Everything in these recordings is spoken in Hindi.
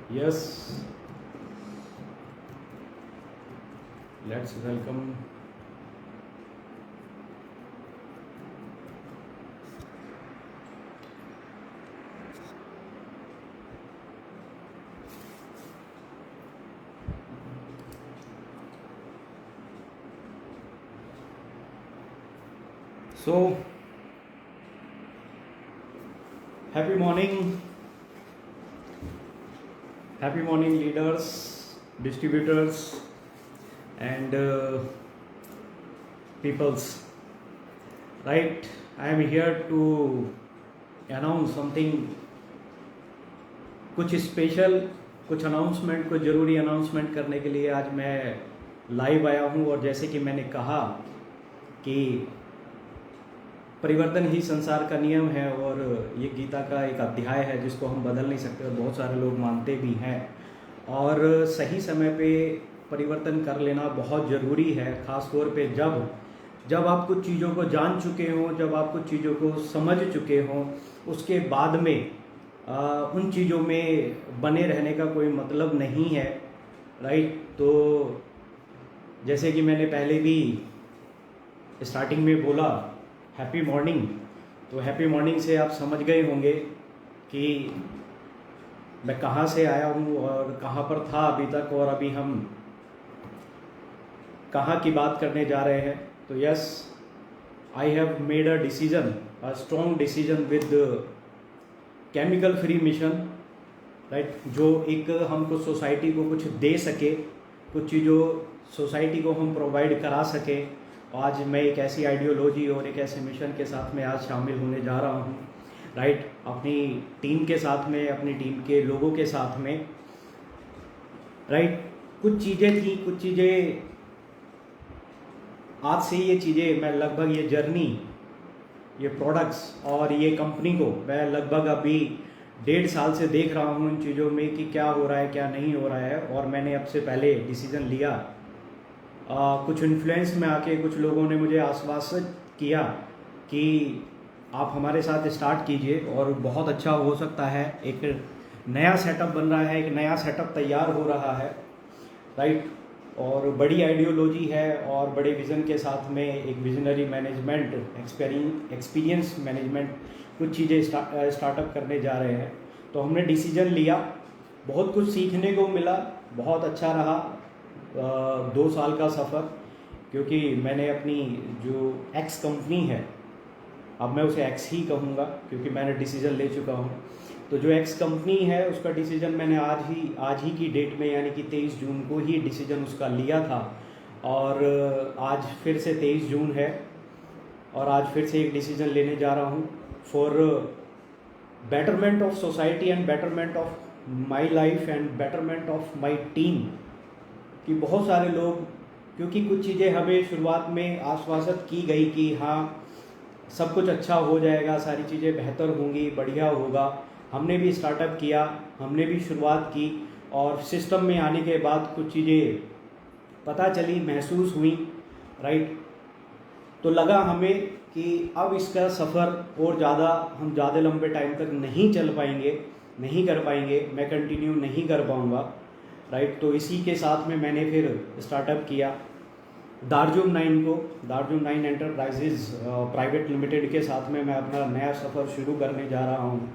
Yes, let's welcome. So, happy morning, leaders, distributors, and peoples. Right, I am here to announce something, कुछ स्पेशल, कुछ अनाउंसमेंट, कुछ ज़रूरी अनाउंसमेंट करने के लिए आज मैं लाइव आया हूँ। और जैसे कि मैंने कहा कि परिवर्तन ही संसार का नियम है और ये गीता का एक अध्याय है जिसको हम बदल नहीं सकते और बहुत सारे लोग मानते भी हैं। और सही समय पे परिवर्तन कर लेना बहुत ज़रूरी है, ख़ास तौर पे जब आप कुछ चीज़ों को जान चुके हों, जब आप कुछ चीज़ों को समझ चुके हों, उसके बाद में उन चीज़ों में बने रहने का कोई मतलब नहीं है। राइट, तो जैसे कि मैंने पहले भी स्टार्टिंग में बोला हैप्पी मॉर्निंग, तो हैप्पी मॉर्निंग से आप समझ गए होंगे कि मैं कहाँ से आया हूँ और कहाँ पर था अभी तक, और अभी हम कहाँ की बात करने जा रहे हैं। तो yes, I have made a decision, a strong decision with chemical free mission. Right, जो एक हमको सोसाइटी को कुछ दे सके, कुछ चीज़ों सोसाइटी को हम प्रोवाइड करा सके। आज मैं एक ऐसी आइडियोलॉजी और एक ऐसे मिशन के साथ में आज शामिल होने जा रहा हूँ। राइट, अपनी टीम के साथ में, अपनी टीम के लोगों के साथ में। राइट, कुछ चीज़ें थी, कुछ चीज़ें आज से ये चीज़ें मैं लगभग ये जर्नी, ये प्रोडक्ट्स और ये कंपनी को मैं लगभग अभी 1.5 साल से देख रहा हूँ इन चीज़ों में कि क्या हो रहा है, क्या नहीं हो रहा है। और मैंने अब से पहले डिसीज़न लिया, कुछ इन्फ्लुएंस में आके कुछ लोगों ने मुझे आश्वासित किया कि आप हमारे साथ स्टार्ट कीजिए और बहुत अच्छा हो सकता है। एक नया सेटअप बन रहा है, एक नया सेटअप तैयार हो रहा है। राइट, और बड़ी आइडियोलॉजी है और बड़े विज़न के साथ में एक विजनरी मैनेजमेंट, एक्सपीरियंस मैनेजमेंट, कुछ चीज़ें स्टार्टअप करने जा रहे हैं। तो हमने डिसीजन लिया, बहुत कुछ सीखने को मिला, बहुत अच्छा रहा 2 साल का सफ़र। क्योंकि मैंने अपनी जो एक्स कंपनी है, अब मैं उसे एक्स ही कहूँगा क्योंकि मैंने डिसीजन ले चुका हूँ। तो जो एक्स कंपनी है उसका डिसीजन मैंने आज ही की डेट में यानी कि 23 जून को ही डिसीजन उसका लिया था। और आज फिर से 23 जून है और आज फिर से एक डिसीजन लेने जा रहा हूँ for betterment of society and betterment of my life and betterment of my team. कि बहुत सारे लोग, क्योंकि कुछ चीज़ें हमें शुरुआत में आश्वासित की गई कि हाँ सब कुछ अच्छा हो जाएगा, सारी चीज़ें बेहतर होंगी, बढ़िया होगा। हमने भी स्टार्टअप किया, हमने भी शुरुआत की और सिस्टम में आने के बाद कुछ चीज़ें पता चली, महसूस हुई। राइट, तो लगा हमें कि अब इसका सफ़र और हम ज़्यादा लंबे टाइम तक नहीं चल पाएंगे, नहीं कर पाएंगे, मैं कंटिन्यू नहीं कर पाऊँगा। राइट, तो इसी के साथ में मैंने फिर स्टार्टअप किया दार्जुम 9 एंटरप्राइजेज प्राइवेट लिमिटेड के साथ में मैं अपना नया सफ़र शुरू करने जा रहा हूँ।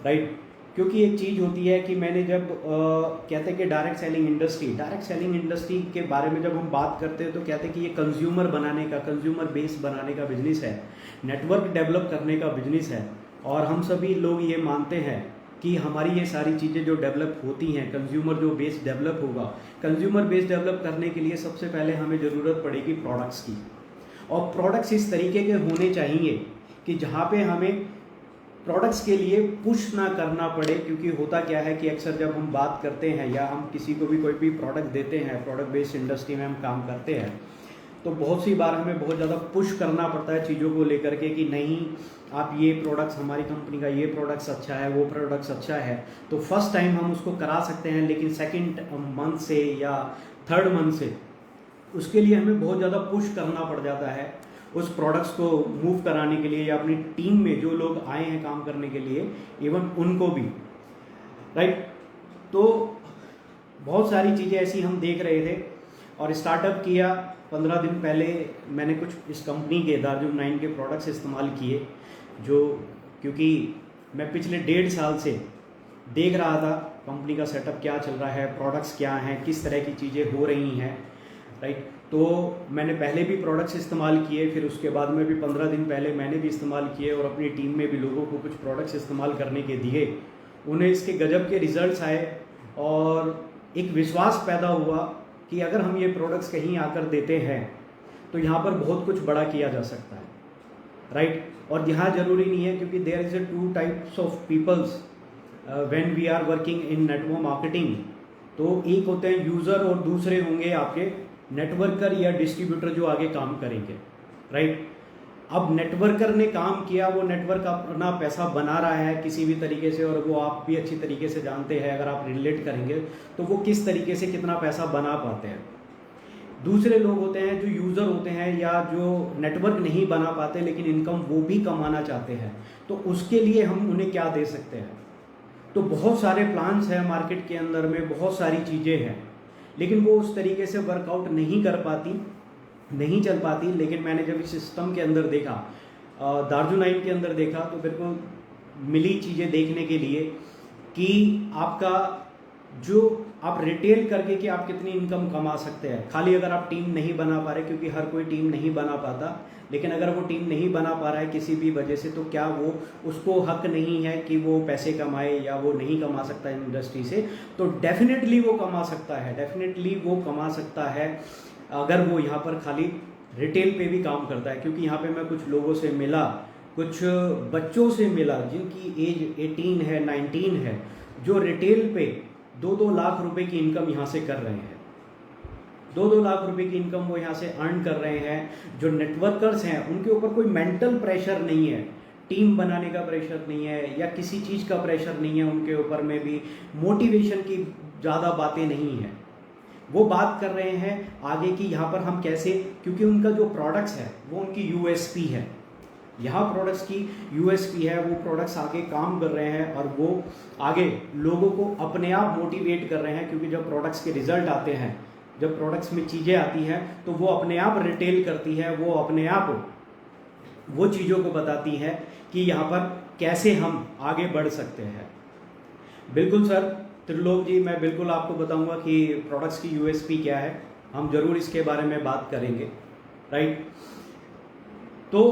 राइट, क्योंकि एक चीज़ होती है कि मैंने जब कहते हैं कि डायरेक्ट सेलिंग इंडस्ट्री के बारे में जब हम बात करते हैं तो कहते हैं कि ये कंज्यूमर बेस बनाने का बिजनेस है, नेटवर्क डेवलप करने का बिजनेस है। और हम सभी लोग ये मानते हैं कि हमारी ये सारी चीज़ें जो डेवलप होती हैं, कंज्यूमर बेस डेवलप करने के लिए सबसे पहले हमें ज़रूरत पड़ेगी प्रोडक्ट्स की। और प्रोडक्ट्स इस तरीके के होने चाहिए कि जहाँ पे हमें प्रोडक्ट्स के लिए पुश ना करना पड़े। क्योंकि होता क्या है कि अक्सर जब हम बात करते हैं या हम किसी को भी कोई भी प्रोडक्ट देते हैं, प्रोडक्ट बेस्ड इंडस्ट्री में हम काम करते हैं, तो बहुत सी बार हमें बहुत ज़्यादा पुश करना पड़ता है चीज़ों को लेकर के कि नहीं आप ये प्रोडक्ट्स, हमारी कंपनी का ये प्रोडक्ट्स अच्छा है, वो प्रोडक्ट्स अच्छा है। तो फर्स्ट टाइम हम उसको करा सकते हैं, लेकिन सेकंड मंथ से या थर्ड मंथ से उसके लिए हमें बहुत ज़्यादा पुश करना पड़ जाता है। उस प्रोडक्ट्स को मूव कराने के लिए या अपनी टीम में जो लोग आए हैं काम करने के लिए, इवन उनको भी, राइट। तो बहुत सारी चीज़ें ऐसी हम देख रहे थे और स्टार्टअप किया। 15 दिन पहले मैंने कुछ इस कंपनी के दार्जुन 9 के प्रोडक्ट्स इस्तेमाल किए, जो क्योंकि मैं पिछले 1.5 साल से देख रहा था कंपनी का सेटअप क्या चल रहा है, प्रोडक्ट्स क्या हैं, किस तरह की चीज़ें हो रही हैं, राइट। तो मैंने पहले भी प्रोडक्ट्स इस्तेमाल किए, फिर उसके बाद में भी 15 दिन पहले मैंने भी इस्तेमाल किए और अपनी टीम में भी लोगों को कुछ प्रोडक्ट्स इस्तेमाल करने के दिए। उन्हें इसके गजब के रिजल्ट्स आए और एक विश्वास पैदा हुआ कि अगर हम ये प्रोडक्ट्स कहीं आकर देते हैं तो यहाँ पर बहुत कुछ बड़ा किया जा सकता है, राइट। और यहाँ ज़रूरी नहीं है, क्योंकि there is a 2 types of peoples when we are working in network marketing. तो एक होते हैं यूज़र और दूसरे होंगे आपके नेटवर्कर या डिस्ट्रीब्यूटर जो आगे काम करेंगे, राइट। अब नेटवर्कर ने काम किया, वो नेटवर्क अपना पैसा बना रहा है किसी भी तरीके से, और वो आप भी अच्छी तरीके से जानते हैं, अगर आप रिलेट करेंगे तो वो किस तरीके से कितना पैसा बना पाते हैं। दूसरे लोग होते हैं जो यूज़र होते हैं या जो नेटवर्क नहीं बना पाते लेकिन इनकम वो भी कमाना चाहते हैं, तो उसके लिए हम उन्हें क्या दे सकते हैं। तो बहुत सारे प्लान्स हैं मार्केट के अंदर में, बहुत सारी चीज़ें हैं, लेकिन वो उस तरीके से वर्कआउट नहीं कर पाती, नहीं चल पाती। लेकिन मैंने जब इस सिस्टम के अंदर देखा, दार्जुन 9 के अंदर देखा, तो मेरे को मिली चीज़ें देखने के लिए कि आपका जो आप रिटेल करके कि आप कितनी इनकम कमा सकते हैं, खाली अगर आप टीम नहीं बना पा रहे, क्योंकि हर कोई टीम नहीं बना पाता, लेकिन अगर वो टीम नहीं बना पा रहा है किसी भी वजह से, तो क्या वो उसको हक नहीं है कि वो पैसे कमाए, या वो नहीं कमा सकता इंडस्ट्री से? तो डेफिनेटली वो कमा सकता है, डेफिनेटली वो कमा सकता है अगर वो यहाँ पर खाली रिटेल पे भी काम करता है। क्योंकि यहाँ पे मैं कुछ लोगों से मिला, कुछ बच्चों से मिला जिनकी एज 18 है, 19 है, जो रिटेल पे 2-2 लाख रुपए की इनकम यहाँ से कर रहे हैं। 2-2 लाख रुपए की इनकम वो यहाँ से अर्न कर रहे हैं। जो नेटवर्कर्स हैं उनके ऊपर कोई मेंटल प्रेशर नहीं है, टीम बनाने का प्रेशर नहीं है, या किसी चीज़ का प्रेशर नहीं है उनके ऊपर में भी, मोटिवेशन की ज़्यादा बातें नहीं है। वो बात कर रहे हैं आगे की यहाँ पर हम कैसे, क्योंकि उनका जो प्रोडक्ट्स है वो उनकी यूएसपी है, यहाँ प्रोडक्ट्स की यूएसपी है, वो प्रोडक्ट्स आगे काम कर रहे हैं और वो आगे लोगों को अपने आप मोटिवेट कर रहे हैं। क्योंकि जब प्रोडक्ट्स के रिजल्ट आते हैं, जब प्रोडक्ट्स में चीज़ें आती हैं, तो वो अपने आप रिटेल करती है, वो अपने आप वो चीज़ों को बताती है कि यहाँ पर कैसे हम आगे बढ़ सकते हैं। बिल्कुल सर त्रिलोक जी, मैं बिल्कुल आपको बताऊंगा कि प्रोडक्ट्स की यूएसपी क्या है, हम ज़रूर इसके बारे में बात करेंगे, राइट। तो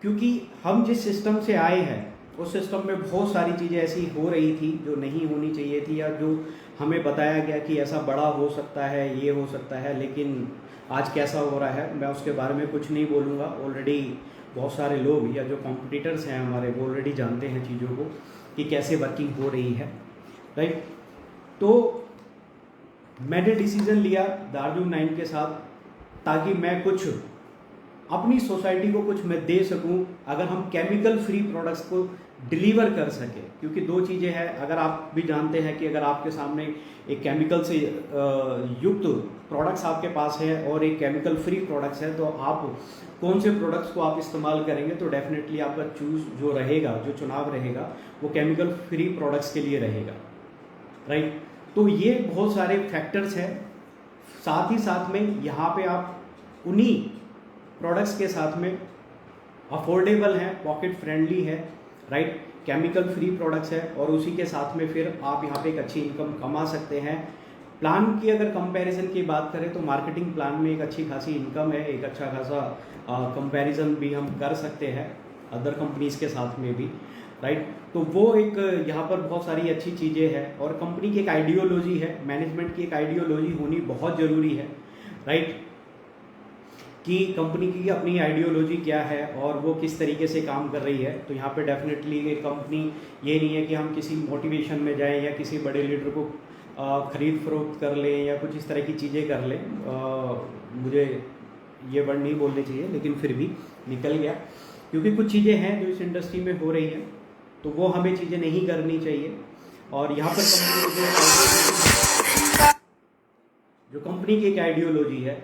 क्योंकि हम जिस सिस्टम से आए हैं उस सिस्टम में बहुत सारी चीज़ें ऐसी हो रही थी जो नहीं होनी चाहिए थी, या जो हमें बताया गया कि ऐसा बड़ा हो सकता है, ये हो सकता है, लेकिन आज कैसा हो रहा है मैं उसके बारे में कुछ नहीं बोलूँगा। ऑलरेडी बहुत सारे लोग या जो कॉम्पिटिटर्स हैं हमारे, वो ऑलरेडी जानते हैं चीज़ों को कि कैसे वर्किंग हो रही है, राइट। तो मैंने डिसीज़न लिया दार्जुन 9 के साथ, ताकि मैं कुछ अपनी सोसाइटी को कुछ मैं दे सकूं, अगर हम केमिकल फ्री प्रोडक्ट्स को डिलीवर कर सके। क्योंकि 2 चीज़ें हैं, अगर आप भी जानते हैं कि अगर आपके सामने एक केमिकल से युक्त प्रोडक्ट्स आपके पास है और एक केमिकल फ्री प्रोडक्ट्स है, तो आप कौन से प्रोडक्ट्स को आप इस्तेमाल करेंगे, तो डेफिनेटली आपका चूज जो रहेगा, जो चुनाव रहेगा, वो केमिकल फ्री प्रोडक्ट्स के लिए रहेगा, राइट। तो ये बहुत सारे फैक्टर्स हैं। साथ ही साथ में यहाँ पे आप उन्हीं प्रोडक्ट्स के साथ में अफोर्डेबल हैं, पॉकेट फ्रेंडली है, राइट, केमिकल फ्री प्रोडक्ट्स है, और उसी के साथ में फिर आप यहाँ पे एक अच्छी इनकम कमा सकते हैं। प्लान की अगर कंपैरिजन की बात करें तो मार्केटिंग प्लान में एक अच्छी खासी इनकम है, एक अच्छा खासा कंपैरिजन भी हम कर सकते हैं अदर कंपनीज़ के साथ में भी, राइट। तो वो एक यहाँ पर बहुत सारी अच्छी चीज़ें हैं, और कंपनी की एक आइडियोलॉजी है, मैनेजमेंट की एक आइडियोलॉजी होनी बहुत ज़रूरी है, राइट, कि कंपनी की अपनी आइडियोलॉजी क्या है और वो किस तरीके से काम कर रही है। तो यहाँ पे डेफिनेटली एक कंपनी ये नहीं है कि हम किसी मोटिवेशन में जाएं या किसी बड़े लीडर को ख़रीद फरोख्त कर लें या कुछ इस तरह की चीज़ें कर लें। मुझे ये वर्ड नहीं बोलने चाहिए, लेकिन फिर भी निकल गया, क्योंकि कुछ चीज़ें हैं जो इस इंडस्ट्री में हो रही हैं, तो वो हमें चीज़ें नहीं करनी चाहिए। और यहाँ पर कंपनी जो कंपनी की एक आइडियोलॉजी है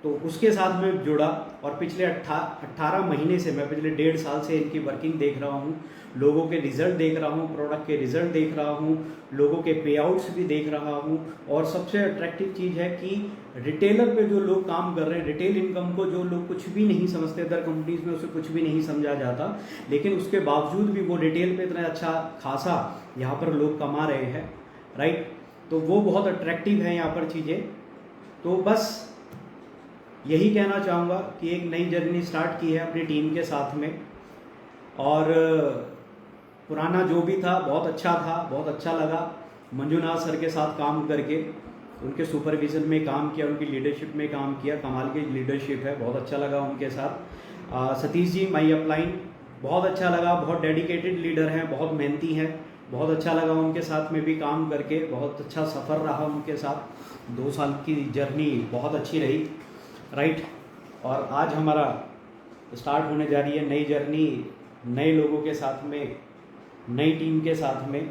तो उसके साथ मैं जुड़ा और पिछले 18 महीने से, मैं पिछले 1.5 साल से इनकी वर्किंग देख रहा हूँ, लोगों के रिज़ल्ट देख रहा हूँ, प्रोडक्ट के रिज़ल्ट देख रहा हूँ, लोगों के पे आउट्स भी देख रहा हूँ। और सबसे अट्रैक्टिव चीज़ है कि रिटेलर पे जो लोग काम कर रहे हैं, रिटेल इनकम को जो लोग कुछ भी नहीं समझते, अदर कंपनीज में उसे कुछ भी नहीं समझा जाता, लेकिन उसके बावजूद भी वो रिटेल पे इतना अच्छा खासा यहाँ पर लोग कमा रहे हैं, राइट। तो वो बहुत अट्रैक्टिव है यहाँ पर चीज़ें। तो बस यही कहना चाहूँगा कि एक नई जर्नी स्टार्ट की है अपनी टीम के साथ में, और पुराना जो भी था बहुत अच्छा था, बहुत अच्छा लगा मंजुनाथ सर के साथ काम करके, उनके सुपरविज़न में काम किया, उनकी लीडरशिप में काम किया, कमाल की लीडरशिप है, बहुत अच्छा लगा उनके साथ। सतीश जी माई अपलाइन बहुत अच्छा लगा, बहुत डेडिकेटेड लीडर हैं, बहुत मेहनती हैं, बहुत अच्छा लगा उनके साथ में भी काम करके, बहुत अच्छा सफ़र रहा उनके साथ, 2 साल की जर्नी बहुत अच्छी रही, राइट। और आज हमारा स्टार्ट होने जा रही है नई जर्नी, नए लोगों के साथ में, नई टीम के साथ में।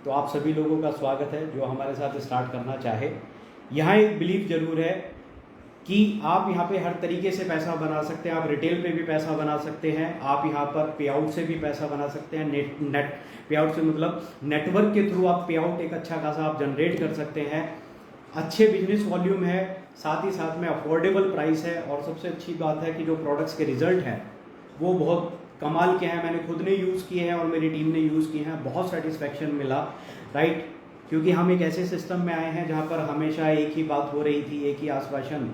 तो आप सभी लोगों का स्वागत है जो हमारे साथ स्टार्ट करना चाहे। यहाँ एक बिलीव जरूर है कि आप यहाँ पे हर तरीके से पैसा बना सकते हैं। आप रिटेल पे भी पैसा बना सकते हैं, आप यहाँ पर पे आउट से भी पैसा बना सकते हैं। नेट पे आउट से मतलब नेटवर्क के थ्रू आप पे आउट एक अच्छा खासा आप जनरेट कर सकते हैं। अच्छे बिजनेस वॉल्यूम है, साथ ही साथ में अफोर्डेबल प्राइस है, और सबसे अच्छी बात है कि जो प्रोडक्ट्स के रिजल्ट हैं वो बहुत कमाल के हैं। मैंने खुद ने यूज़ किए हैं और मेरी टीम ने यूज़ किए हैं, बहुत सेटिस्फेक्शन मिला, राइट। क्योंकि हम एक ऐसे सिस्टम में आए हैं जहाँ पर हमेशा एक ही बात हो रही थी, एक ही आश्वासन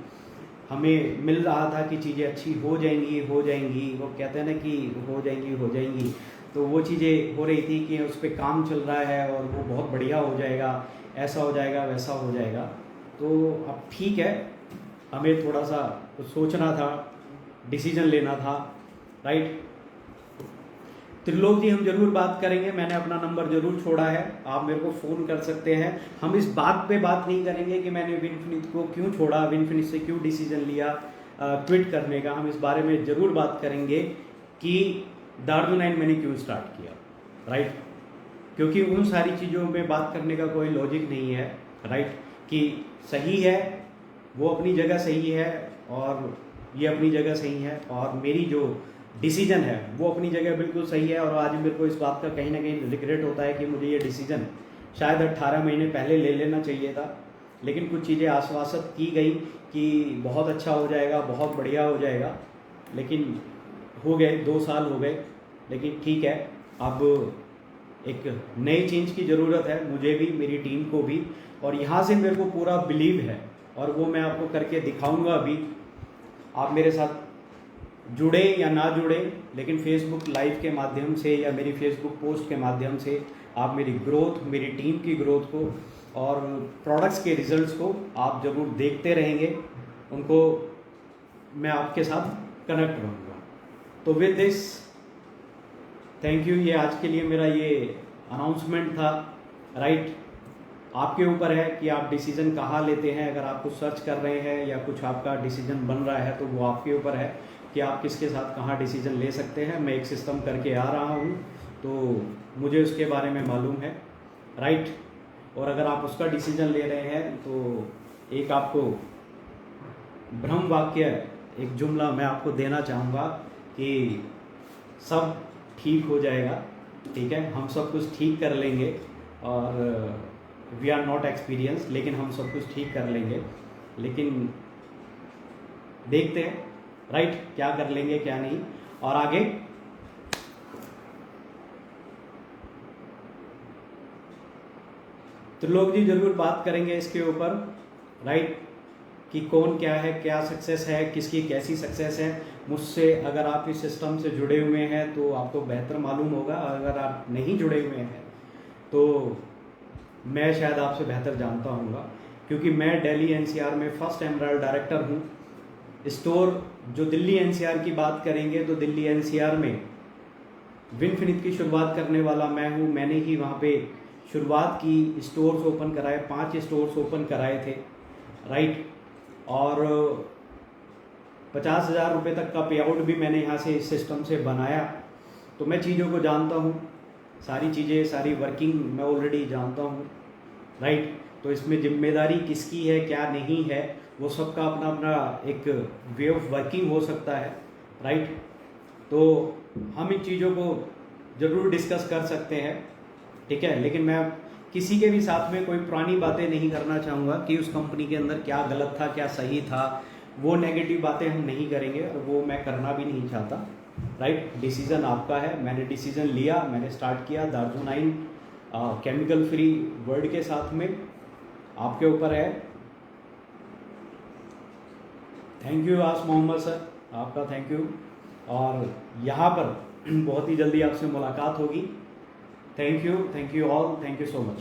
हमें मिल रहा था कि चीज़ें अच्छी हो जाएंगी, हो जाएंगी, वो कहते हैं ना कि हो जाएंगी, हो जाएंगी। तो वो चीज़ें हो रही थी कि उस पर काम चल रहा है और वो बहुत बढ़िया हो जाएगा, ऐसा हो जाएगा, वैसा हो जाएगा। तो अब ठीक है, हमें थोड़ा सा कुछ सोचना था, डिसीजन लेना था, राइट। त्रिलोक जी हम जरूर बात करेंगे, मैंने अपना नंबर जरूर छोड़ा है, आप मेरे को फ़ोन कर सकते हैं। हम इस बात पे बात नहीं करेंगे कि मैंने विनफिनिट को क्यों छोड़ा, विनफिनिट से क्यों डिसीजन लिया क्विट करने का। हम इस बारे में ज़रूर बात करेंगे कि दार्जुनाइन मैंने क्यों स्टार्ट किया, राइट। क्योंकि उन सारी चीज़ों में बात करने का कोई लॉजिक नहीं है, राइट। कि सही है, वो अपनी जगह सही है और ये अपनी जगह सही है, और मेरी जो डिसीजन है वो अपनी जगह बिल्कुल सही है। और आज मेरे को इस बात का कहीं ना कहीं रिग्रेट होता है कि मुझे ये डिसीजन शायद 18 महीने पहले ले लेना चाहिए था, लेकिन कुछ चीज़ें आश्वासित की गई कि बहुत अच्छा हो जाएगा, बहुत बढ़िया हो जाएगा, लेकिन हो गए 2 साल हो गए। लेकिन ठीक है, अब एक नई चेंज की ज़रूरत है, मुझे भी, मेरी टीम को भी, और यहाँ से मेरे को पूरा बिलीव है और वो मैं आपको करके दिखाऊंगा अभी। आप मेरे साथ जुड़े या ना जुड़े, लेकिन फेसबुक लाइव के माध्यम से या मेरी फेसबुक पोस्ट के माध्यम से आप मेरी ग्रोथ, मेरी टीम की ग्रोथ को और प्रोडक्ट्स के रिजल्ट्स को आप ज़रूर देखते रहेंगे, उनको मैं आपके साथ कनेक्ट रहूँगा। तो विद दिस थैंक यू। ये आज के लिए मेरा ये अनाउंसमेंट था, राइट। आपके ऊपर है कि आप डिसीजन कहाँ लेते हैं। अगर आप कुछ सर्च कर रहे हैं या कुछ आपका डिसीजन बन रहा है तो वो आपके ऊपर है कि आप किसके साथ कहाँ डिसीजन ले सकते हैं। मैं एक सिस्टम करके आ रहा हूँ तो मुझे उसके बारे में मालूम है, राइट। और अगर आप उसका डिसीजन ले रहे हैं तो एक आपको ब्रह्म वाक्य, एक जुमला मैं आपको देना चाहूँगा कि सब ठीक हो जाएगा, ठीक है, हम सब कुछ ठीक कर लेंगे। और वी आर नॉट एक्सपीरियंस, लेकिन हम सब कुछ ठीक कर लेंगे। लेकिन देखते हैं, राइट, क्या कर लेंगे क्या नहीं। और आगे त्रिलोक जी जरूर बात करेंगे इसके ऊपर, राइट, कि कौन क्या है, क्या सक्सेस है, किसकी कैसी सक्सेस है। मुझसे अगर आप इस सिस्टम से जुड़े हुए हैं तो आपको बेहतर मालूम होगा, अगर आप नहीं जुड़े हुए हैं तो मैं शायद आपसे बेहतर जानता हूँगा, क्योंकि मैं दिल्ली एनसीआर में फर्स्ट एमराल्ड डायरेक्टर हूँ। स्टोर जो दिल्ली एनसीआर की बात करेंगे तो दिल्ली एनसीआर में विनफिनिट की शुरुआत करने वाला मैं हूँ। मैंने ही वहाँ पे शुरुआत की, स्टोर्स ओपन कराए, 5 स्टोर्स ओपन कराए थे, राइट। और 50,000 रुपये तक का पे आउट भी मैंने यहाँ से इस सिस्टम से बनाया। तो मैं चीज़ों को जानता हूँ, सारी चीज़ें, सारी वर्किंग मैं ऑलरेडी जानता हूँ, राइट। तो इसमें जिम्मेदारी किसकी है क्या नहीं है वो सबका अपना अपना एक वे ऑफ वर्किंग हो सकता है, राइट। तो हम इन चीज़ों को ज़रूर डिस्कस कर सकते हैं, ठीक है। लेकिन मैं किसी के भी साथ में कोई पुरानी बातें नहीं करना चाहूँगा कि उस कंपनी के अंदर क्या गलत था, क्या सही था। वो नेगेटिव बातें हम नहीं करेंगे और वो मैं करना भी नहीं चाहता, राइट। डिसीज़न आपका है, मैंने डिसीज़न लिया, मैंने स्टार्ट किया दार्जुनाइन केमिकल फ्री वर्ल्ड के साथ में, आपके ऊपर है। Thank you Aas Mohammad sir, आपका थैंक यू। और यहाँ पर बहुत ही जल्दी आपसे मुलाकात होगी। Thank you all, thank you so much.